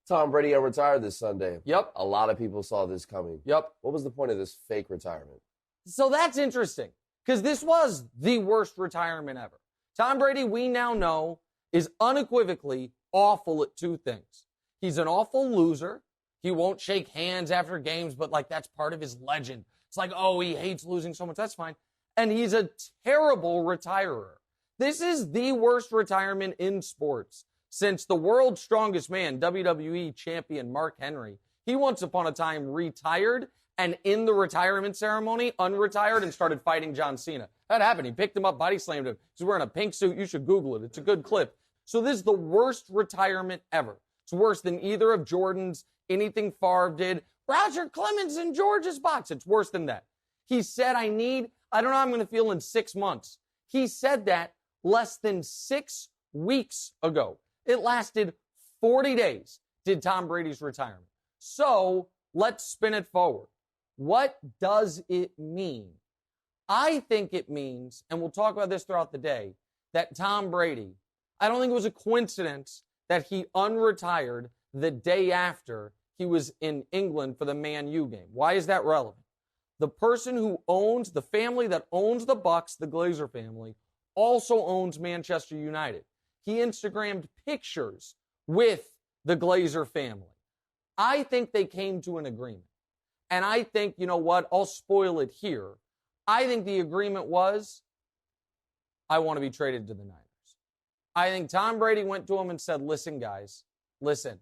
Tom Brady retired this Sunday. Yep. A lot of people saw this coming. Yep. What was the point of this fake retirement? So that's interesting because this was the worst retirement ever. Tom Brady, we now know, is unequivocally awful at two things. He's an awful loser. He won't shake hands after games, but like that's part of his legend. It's like, oh, he hates losing so much. That's fine. And he's a terrible retirer. This is the worst retirement in sports since the world's strongest man, WWE champion Mark Henry. He once upon a time retired and in the retirement ceremony, unretired and started fighting John Cena. That happened. He picked him up, body slammed him. He's wearing a pink suit. You should Google it. It's a good clip. So this is the worst retirement ever. It's worse than either of Jordan's, anything Favre did. Roger Clemens in George's box. It's worse than that. He said, I don't know how I'm going to feel in 6 months. He said that less than 6 weeks ago. It lasted 40 days, did Tom Brady's retirement. So let's spin it forward. What does it mean? I think it means, and we'll talk about this throughout the day, that Tom Brady, I don't think it was a coincidence that he unretired the day after he was in England for the Man U game. Why is that relevant? The person who owns, the family that owns the Bucks, the Glazer family, also owns Manchester United. He Instagrammed pictures with the Glazer family. I think they came to an agreement. And I think, you know what, I'll spoil it here. I think the agreement was, I want to be traded to the Niners. I think Tom Brady went to him and said, listen, guys, listen,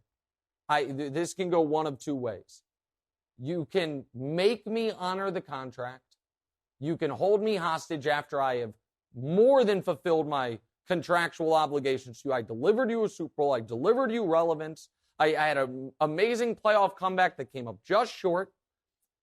this can go one of two ways. You can make me honor the contract. You can hold me hostage after I have more than fulfilled my contractual obligations to you. I delivered you a Super Bowl. I delivered you relevance. I had an amazing playoff comeback that came up just short.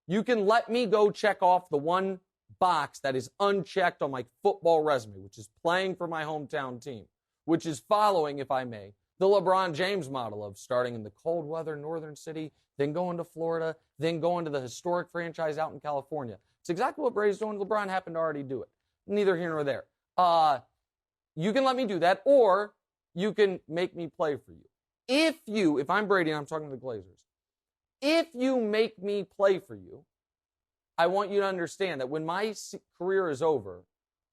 You can let me go check off the one box that is unchecked on my football resume, which is playing for my hometown team, which is following, if I may, the LeBron James model of starting in the cold weather northern city, then going to Florida, then going to the historic franchise out in California. It's exactly what Brady's doing. LeBron happened to already do it. Neither here nor there. You can let me do that, or you can make me play for you. If I'm Brady and I'm talking to the Glazers, if you make me play for you, I want you to understand that when my career is over,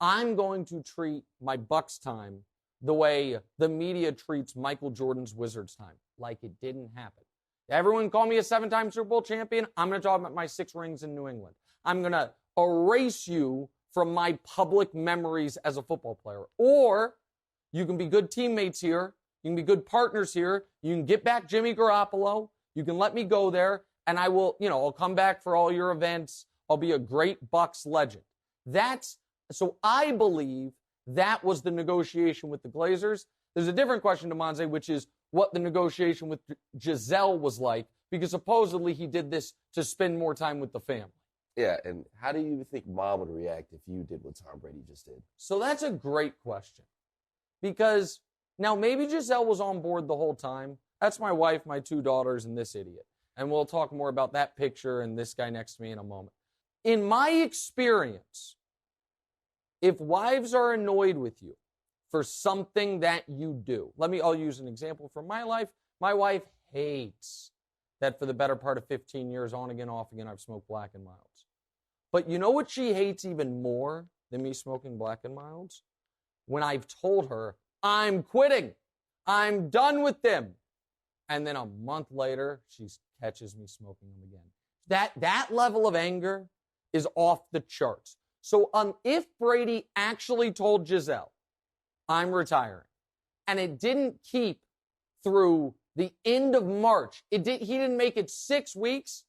I'm going to treat my Bucks time the way the media treats Michael Jordan's Wizards time, like it didn't happen. Everyone call me a 7-time Super Bowl champion. I'm going to talk about my 6 rings in New England. I'm going to erase you from my public memories as a football player. Or you can be good teammates here. You can be good partners here. You can get back Jimmy Garoppolo. You can let me go there, and I will, I'll come back for all your events. I'll be a great Bucks legend. So I believe that was the negotiation with the Glazers. There's a different question to Monze, which is what the negotiation with Giselle was like, because supposedly he did this to spend more time with the family. Yeah, and how do you think Mom would react if you did what Tom Brady just did? So that's a great question. Because now maybe Giselle was on board the whole time. That's my wife, my 2 daughters, and this idiot. And we'll talk more about that picture and this guy next to me in a moment. In my experience, if wives are annoyed with you for something that you do, I'll use an example from my life. My wife hates that for the better part of 15 years, on again, off again, I've smoked Black and Milds. But you know what she hates even more than me smoking Black and Milds? When I've told her, I'm quitting. I'm done with them. And then a month later, she catches me smoking them again. That level of anger is off the charts. So if Brady actually told Giselle, I'm retiring, and it didn't keep through the end of March, he didn't make it 6 weeks,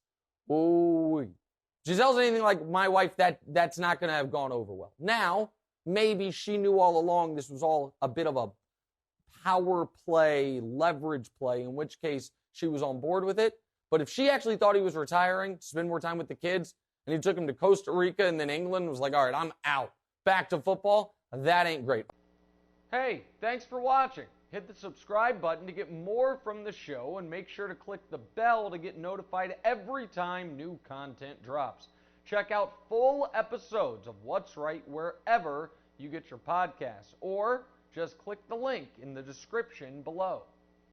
Giselle's anything like my wife, that's not going to have gone over well. Now, maybe she knew all along this was all a bit of a power play, leverage play, in which case she was on board with it. But if she actually thought he was retiring to spend more time with the kids, and he took him to Costa Rica and then England, was like, all right, I'm out. Back to football, that ain't great. Hey, thanks for watching. Hit the subscribe button to get more from the show, and make sure to click the bell to get notified every time new content drops. Check out full episodes of What's Right wherever you get your podcasts, or just click the link in the description below.